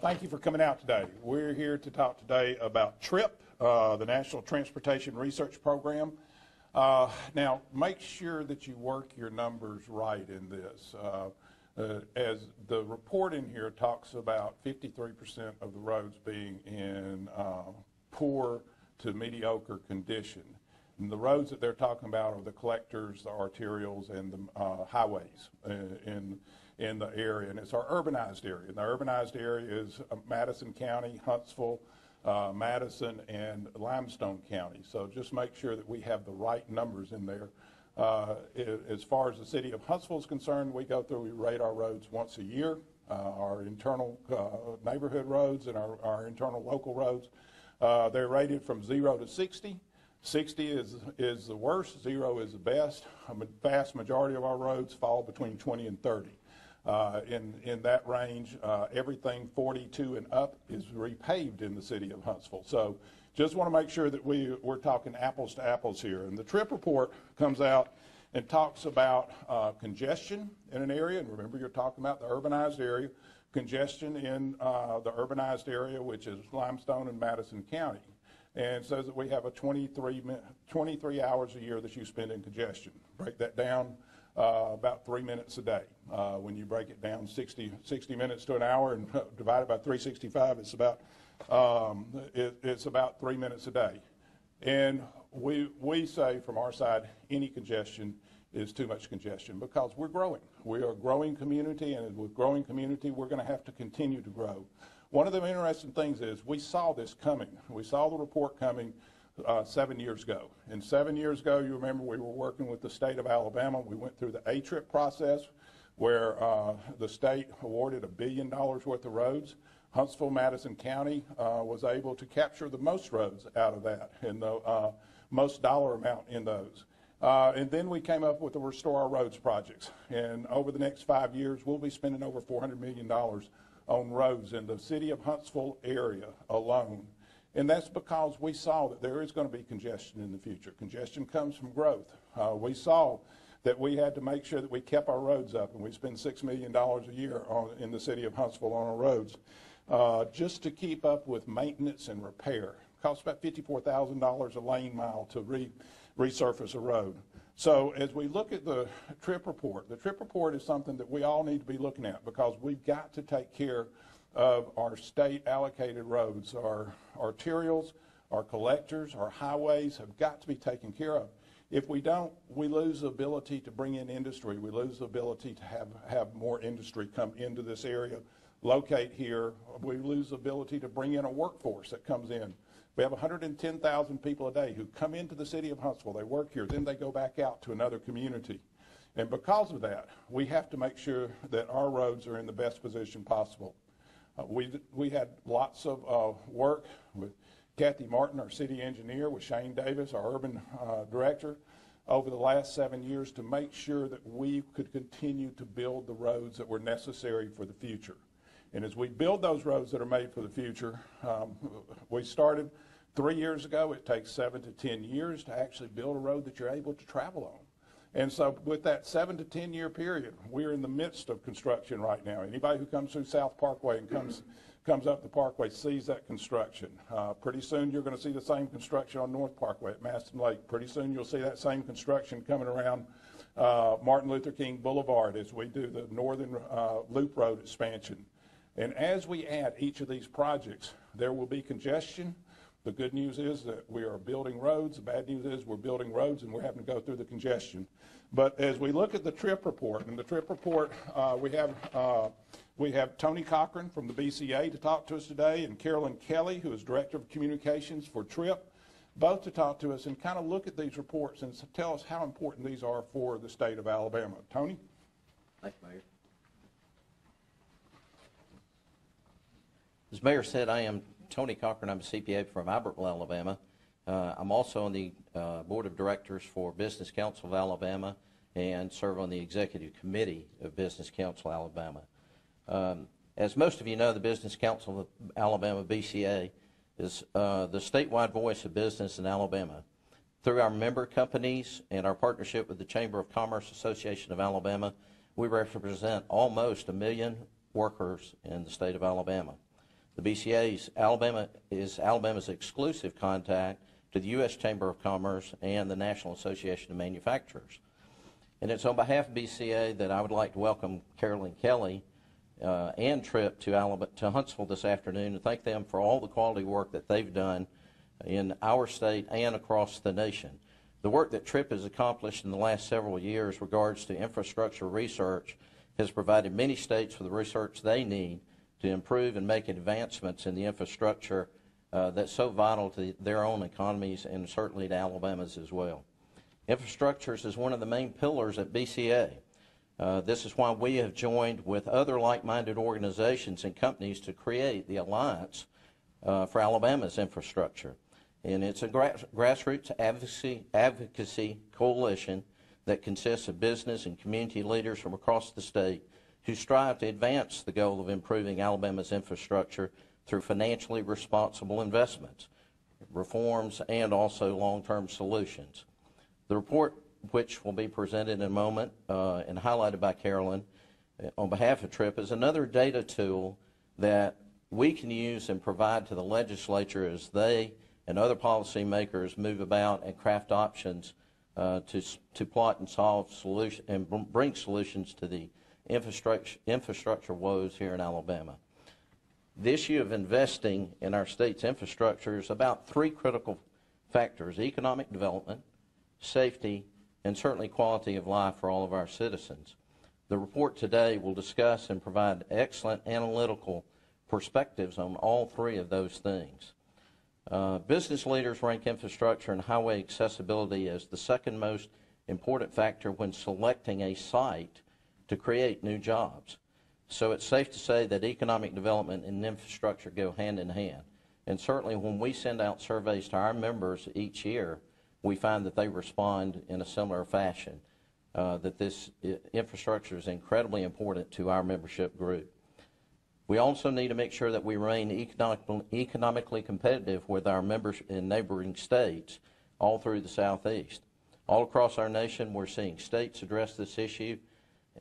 Thank you for coming out today. We're here to talk today about TRIP, the National Transportation Research Program. Now, make sure that you work your numbers right in this. As the report in here talks about 53% of the roads being in poor to mediocre condition. And the roads that they're talking about are the collectors, the arterials, and the highways in the area, and it's our urbanized area. And the urbanized area is Madison County, Huntsville, Madison, and Limestone County. So just make sure that we have the right numbers in there. As far as the city of Huntsville is concerned, we rate our roads once a year, our internal neighborhood roads and our internal local roads. They're rated from 0 to 60. 60 is the worst, 0 is the best. A vast majority of our roads fall between 20 and 30. In that range, everything 42 and up is repaved in the city of Huntsville. So just want to make sure that we're talking apples to apples here. And the TRIP report comes out and talks about congestion in an area. And remember, you're talking about the urbanized area. Congestion in the urbanized area, which is Limestone and Madison County. And says that we have a 23 hours a year that you spend in congestion. Break that down. About 3 minutes a day. When you break it down 60 minutes to an hour and divide it by 365, it's about 3 minutes a day. And we say from our side, any congestion is too much congestion because we're growing. We are a growing community, and with growing community, we're going to have to continue to grow. One of the interesting things is we saw this coming. We saw the report coming 7 years ago. And 7 years ago, you remember we were working with the state of Alabama. We went through the A-TRIP process where the state awarded $1 billion worth of roads. Huntsville, Madison County was able to capture the most roads out of that and the most dollar amount in those. And then we came up with the Restore Our Roads projects. And over the next 5 years, we'll be spending over $400 million on roads in the city of Huntsville area alone. And that's because we saw that there is going to be congestion in the future. Congestion comes from growth. We saw that we had to make sure that we kept our roads up, and we spend $6 million a year in the city of Huntsville on our roads just to keep up with maintenance and repair. It costs about $54,000 a lane mile to resurface a road. So as we look at the TRIP report is something that we all need to be looking at because we've got to take care of our state allocated roads. Our arterials, our collectors, our highways have got to be taken care of. If we don't, we lose the ability to bring in industry. We lose the ability to have more industry come into this area, locate here. We lose the ability to bring in a workforce that comes in. We have 110,000 people a day who come into the city of Huntsville. They work here, then they go back out to another community. And because of that, we have to make sure that our roads are in the best position possible. We had lots of work with Kathy Martin, our city engineer, with Shane Davis, our urban director, over the last 7 years to make sure that we could continue to build the roads that were necessary for the future. And as we build those roads that are made for the future, we started 3 years ago. It takes 7 to 10 years to actually build a road that you're able to travel on. And so with that 7 to 10 year period, we're in the midst of construction right now. Anybody who comes through South Parkway and comes up the Parkway sees that construction. Pretty soon you're going to see the same construction on North Parkway at Maston Lake. Pretty soon you'll see that same construction coming around Martin Luther King Boulevard as we do the Northern Loop Road expansion. And as we add each of these projects, there will be congestion. The good news is that we are building roads. The bad news is we're building roads and we're having to go through the congestion. But as we look at the TRIP report, in the TRIP report we have Tony Cochran from the BCA to talk to us today, and Carolyn Kelly, who is Director of Communications for TRIP, both to talk to us and kind of look at these reports and tell us how important these are for the state of Alabama. Tony? Thanks, Mayor. As Mayor said, I am Tony Cochran. I'm a CPA from Albertville, Alabama. I'm also on the Board of Directors for Business Council of Alabama and serve on the Executive Committee of Business Council Alabama. As most of you know, the Business Council of Alabama, BCA, is the statewide voice of business in Alabama. Through our member companies and our partnership with the Chamber of Commerce Association of Alabama, we represent almost 1 million workers in the state of Alabama. The BCA is Alabama's exclusive contact to the U.S. Chamber of Commerce and the National Association of Manufacturers. And it's on behalf of BCA that I would like to welcome Carolyn Kelly and Tripp to Huntsville this afternoon and thank them for all the quality work that they've done in our state and across the nation. The work that Tripp has accomplished in the last several years regards to infrastructure research has provided many states with the research they need to improve and make advancements in the infrastructure that's so vital to their own economies and certainly to Alabama's as well. Infrastructures is one of the main pillars at BCA. This is why we have joined with other like-minded organizations and companies to create the Alliance for Alabama's Infrastructure. And it's a grassroots advocacy coalition that consists of business and community leaders from across the state who strive to advance the goal of improving Alabama's infrastructure through financially responsible investments, reforms, and also long-term solutions. The report, which will be presented in a moment and highlighted by Carolyn on behalf of Tripp, is another data tool that we can use and provide to the legislature as they and other policymakers move about and craft options to plot and solve solutions and bring solutions to the infrastructure woes here in Alabama. The issue of investing in our state's infrastructure is about three critical factors: economic development, safety, and certainly quality of life for all of our citizens. The report today will discuss and provide excellent analytical perspectives on all three of those things. Business leaders rank infrastructure and highway accessibility as the second most important factor when selecting a site to create new jobs. So it's safe to say that economic development and infrastructure go hand in hand. And certainly when we send out surveys to our members each year, we find that they respond in a similar fashion, that this infrastructure is incredibly important to our membership group. We also need to make sure that we remain economically competitive with our members in neighboring states all through the Southeast. All across our nation, we're seeing states address this issue,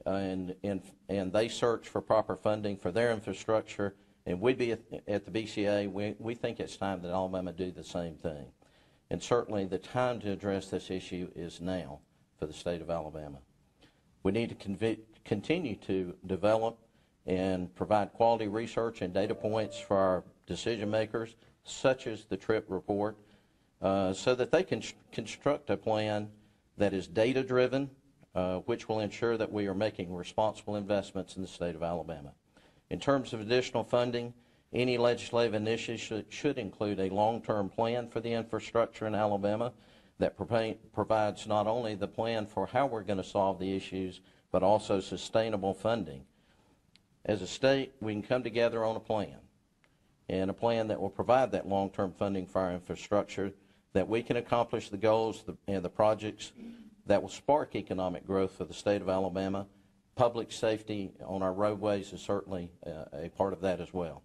and they search for proper funding for their infrastructure, and we'd be at the BCA, we think it's time that Alabama do the same thing. And certainly the time to address this issue is now for the state of Alabama. We need to continue to develop and provide quality research and data points for our decision makers, such as the Tripp report, so that they can construct a plan that is data driven, which will ensure that we are making responsible investments in the state of Alabama. In terms of additional funding, any legislative initiative should include a long-term plan for the infrastructure in Alabama that provides not only the plan for how we're going to solve the issues, but also sustainable funding. As a state, we can come together on a plan, and a plan that will provide that long-term funding for our infrastructure, that we can accomplish the goals and the projects that will spark economic growth for the state of Alabama. Public safety on our roadways is certainly a part of that as well.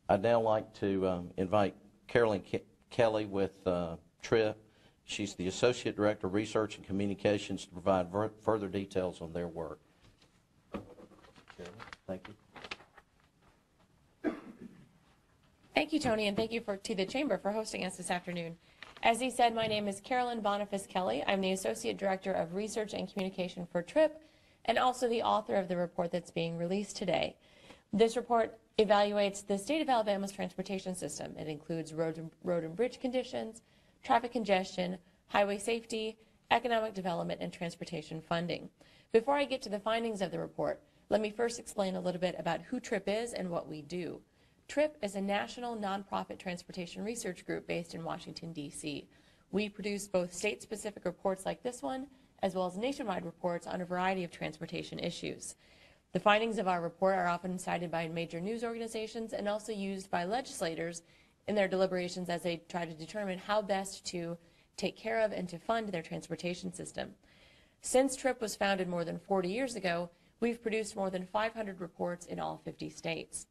I'd now like to invite Carolyn Kelly with Tripp. She's the Associate Director of Research and Communications to provide further details on their work. Carolyn, thank you. Thank you, Tony, and thank you to the Chamber for hosting us this afternoon. As he said, my name is Carolyn Boniface Kelly. I'm the Associate Director of Research and Communication for Tripp, and also the author of the report that's being released today. This report evaluates the state of Alabama's transportation system. It includes road and bridge conditions, traffic congestion, highway safety, economic development, and transportation funding. Before I get to the findings of the report, let me first explain a little bit about who Tripp is and what we do. Tripp is a national nonprofit transportation research group based in Washington, D.C. We produce both state-specific reports like this one, as well as nationwide reports on a variety of transportation issues. The findings of our report are often cited by major news organizations and also used by legislators in their deliberations as they try to determine how best to take care of and to fund their transportation system. Since Tripp was founded more than 40 years ago, we've produced more than 500 reports in all 50 states.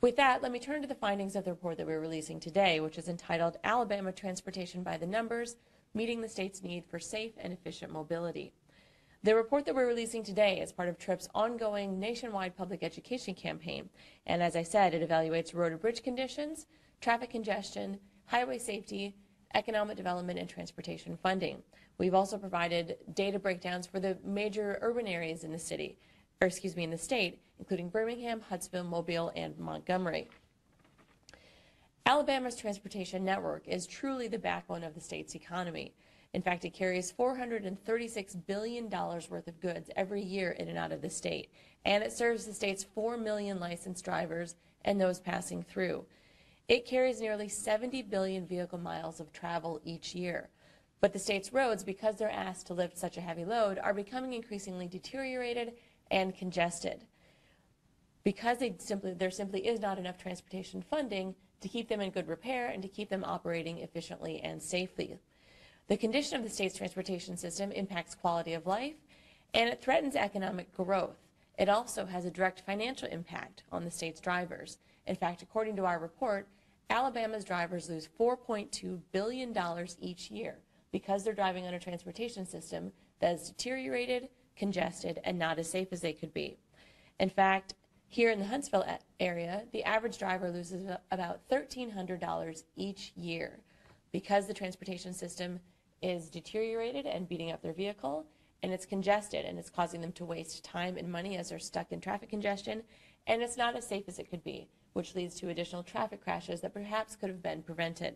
With that, let me turn to the findings of the report that we're releasing today, which is entitled Alabama Transportation by the Numbers, Meeting the State's Need for Safe and Efficient Mobility. The report that we're releasing today is part of TRIP's ongoing nationwide public education campaign. And as I said, it evaluates road and bridge conditions, traffic congestion, highway safety, economic development, and transportation funding. We've also provided data breakdowns for the major urban areas in the city, in the state, including Birmingham, Huntsville, Mobile, and Montgomery. Alabama's transportation network is truly the backbone of the state's economy. In fact, it carries $436 billion worth of goods every year in and out of the state, and it serves the state's 4 million licensed drivers and those passing through. It carries nearly 70 billion vehicle miles of travel each year. But the state's roads, because they're asked to lift such a heavy load, are becoming increasingly deteriorated and congested because there simply is not enough transportation funding to keep them in good repair and to keep them operating efficiently and safely. The condition of the state's transportation system impacts quality of life, and it threatens economic growth. It also has a direct financial impact on the state's drivers. In fact, according to our report, Alabama's drivers lose $4.2 billion each year because they're driving on a transportation system that is deteriorated, congested, and not as safe as they could be. In fact, here in the Huntsville area, the average driver loses about $1,300 each year because the transportation system is deteriorated and beating up their vehicle, and it's congested, and it's causing them to waste time and money as they're stuck in traffic congestion, and it's not as safe as it could be, which leads to additional traffic crashes that perhaps could have been prevented.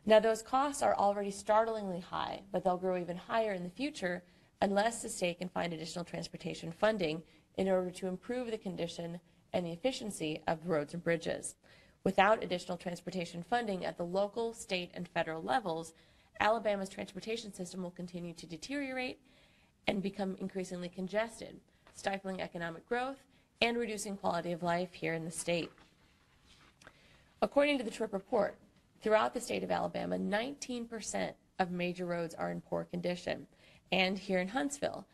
Now, those costs are already startlingly high, but they'll grow even higher in the future unless the state can find additional transportation funding in order to improve the condition and the efficiency of roads and bridges. Without additional transportation funding at the local, state, and federal levels, Alabama's transportation system will continue to deteriorate and become increasingly congested, stifling economic growth and reducing quality of life here in the state. According to the TRIP report, throughout the state of Alabama, 19% of major roads are in poor condition. And here in Huntsville,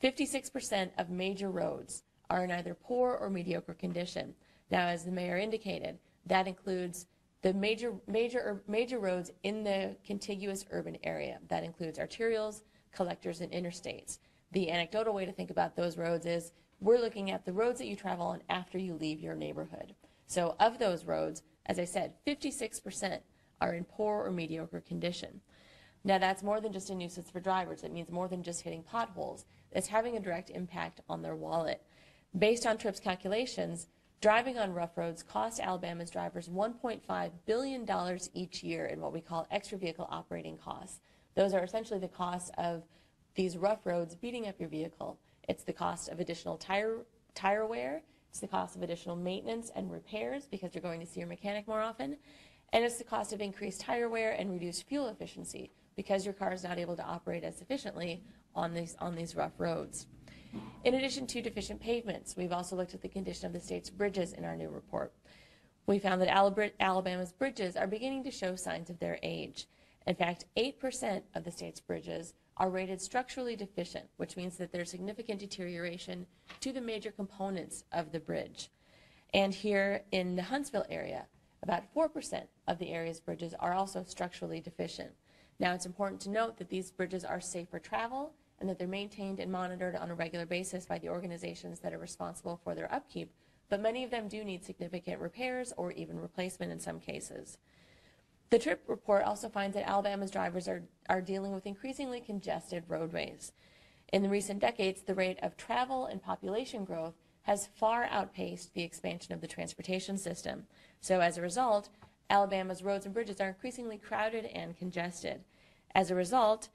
56% of major roads are in either poor or mediocre condition. Now, as the mayor indicated, that includes the major roads in the contiguous urban area. That includes arterials, collectors, and interstates. The anecdotal way to think about those roads is we're looking at the roads that you travel on after you leave your neighborhood. So of those roads, as I said, 56% are in poor or mediocre condition. Now, that's more than just a nuisance for drivers. It means more than just hitting potholes. It's having a direct impact on their wallet. Based on TRIP's calculations, driving on rough roads costs Alabama's drivers $1.5 billion each year in what we call extra vehicle operating costs. Those are essentially the cost of these rough roads beating up your vehicle. It's the cost of additional tire wear. It's the cost of additional maintenance and repairs because you're going to see your mechanic more often. And it's the cost of increased tire wear and reduced fuel efficiency because your car is not able to operate as efficiently on these rough roads. In addition to deficient pavements, we've also looked at the condition of the state's bridges in our new report. We found that Alabama's bridges are beginning to show signs of their age. In fact, 8% of the state's bridges are rated structurally deficient, which means that there's significant deterioration to the major components of the bridge. And here in the Huntsville area, about 4% of the area's bridges are also structurally deficient. Now, it's important to note that these bridges are safe for travel and that they're maintained and monitored on a regular basis by the organizations that are responsible for their upkeep, but many of them do need significant repairs or even replacement in some cases. The TRIP report also finds that Alabama's drivers are dealing with increasingly congested roadways. In the recent decades, the rate of travel and population growth has far outpaced the expansion of the transportation system. So as a result, Alabama's roads and bridges are increasingly crowded and congested. As a result,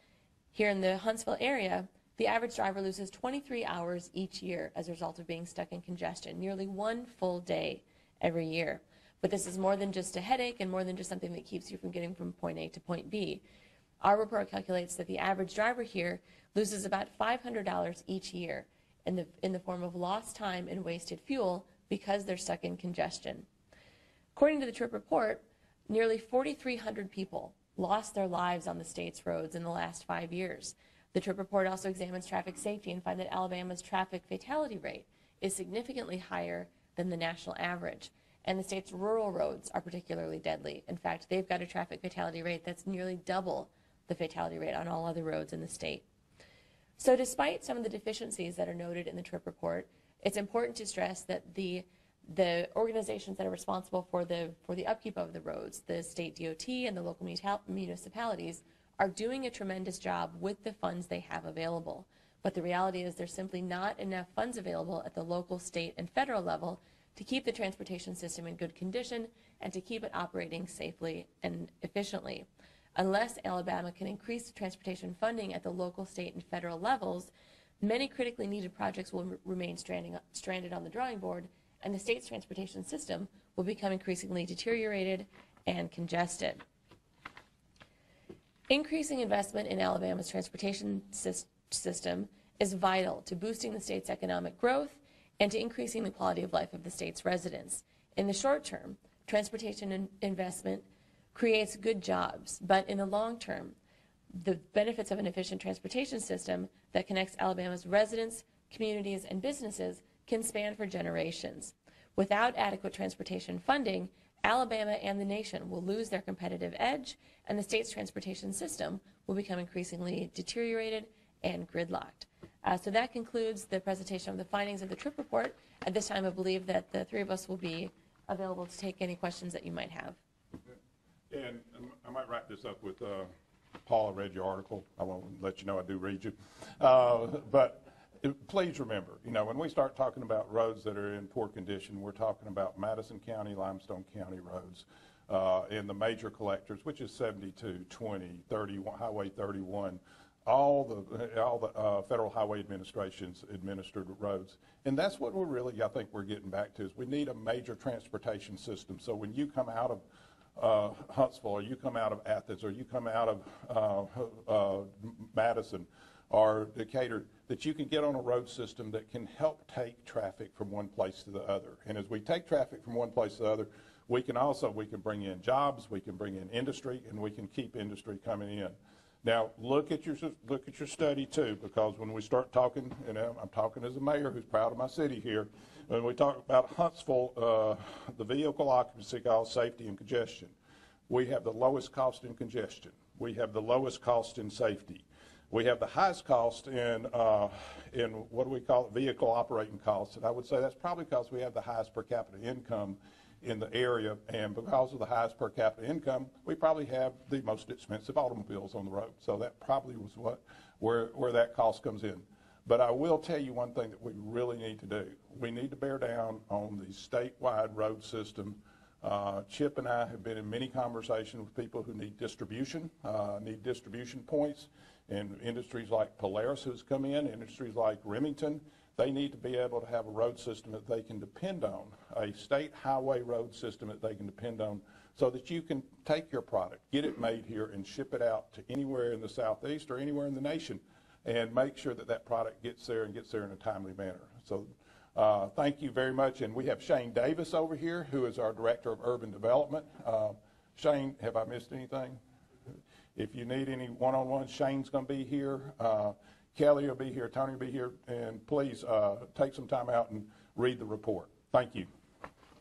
here in the Huntsville area, the average driver loses 23 hours each year as a result of being stuck in congestion, nearly one full day every year. But this is more than just a headache and more than just something that keeps you from getting from point A to point B. Our report calculates that the average driver here loses about $500 each year in the form of lost time and wasted fuel because they're stuck in congestion. According to the TRIP report, nearly 4,300 people lost their lives on the state's roads in the last 5 years. The TRIP report also examines traffic safety and finds that Alabama's traffic fatality rate is significantly higher than the national average. And the state's rural roads are particularly deadly. In fact, they've got a traffic fatality rate that's nearly double the fatality rate on all other roads in the state. So despite some of the deficiencies that are noted in the TRIP report, it's important to stress that the organizations that are responsible for the upkeep of the roads, the state DOT and the local municipalities, are doing a tremendous job with the funds they have available. But the reality is there's simply not enough funds available at the local, state, and federal level to keep the transportation system in good condition and to keep it operating safely and efficiently. Unless Alabama can increase transportation funding at the local, state, and federal levels, many critically needed projects will remain stranded on the drawing board, and the state's transportation system will become increasingly deteriorated and congested. Increasing investment in Alabama's transportation system is vital to boosting the state's economic growth and to increasing the quality of life of the state's residents. In the short term, transportation investment creates good jobs, but in the long term, the benefits of an efficient transportation system that connects Alabama's residents, communities, and businesses can span for generations. Without adequate transportation funding, Alabama and the nation will lose their competitive edge, and the state's transportation system will become increasingly deteriorated and gridlocked. So that concludes the presentation of the findings of the TRIP report. At this time, I believe that the three of us will be available to take any questions that you might have. And I might wrap this up with, Paula read your article. I won't let you know I do read you. But please remember, when we start talking about roads that are in poor condition, we're talking about Madison County, Limestone County roads, and the major collectors, which is 72, 20, 31, Highway 31, all the Federal Highway Administration's administered roads. And that's what I think we're getting back to, is we need a major transportation system. So when you come out of Huntsville, or you come out of Athens, or you come out of Madison or Decatur, that you can get on a road system that can help take traffic from one place to the other. And as we take traffic from one place to the other, we can bring in jobs, we can bring in industry, and we can keep industry coming in. Now, look at your study too, because when we start talking, I'm talking as a mayor who's proud of my city here, when we talk about Huntsville, the vehicle occupancy cost, safety, and congestion, we have the lowest cost in congestion. We have the lowest cost in safety. We have the highest cost in what do we call it, vehicle operating costs, and I would say that's probably because we have the highest per capita income in the area, and because of the highest per capita income, we probably have the most expensive automobiles on the road. So that probably was where that cost comes in. But I will tell you one thing that we really need to do. We need to bear down on the statewide road system. Chip and I have been in many conversations with people who need distribution points, and industries like Polaris who's come in, industries like Remington. They need to be able to have a road system that they can depend on, a state highway road system that they can depend on, so that you can take your product, get it made here, and ship it out to anywhere in the Southeast or anywhere in the nation, and make sure that that product gets there and gets there in a timely manner. So thank you very much. And we have Shane Davis over here, who is our Director of Urban Development. Shane, have I missed anything? If you need any one-on-one, Shane's going to be here. Kelly will be here, Tony will be here, and please take some time out and read the report. Thank you.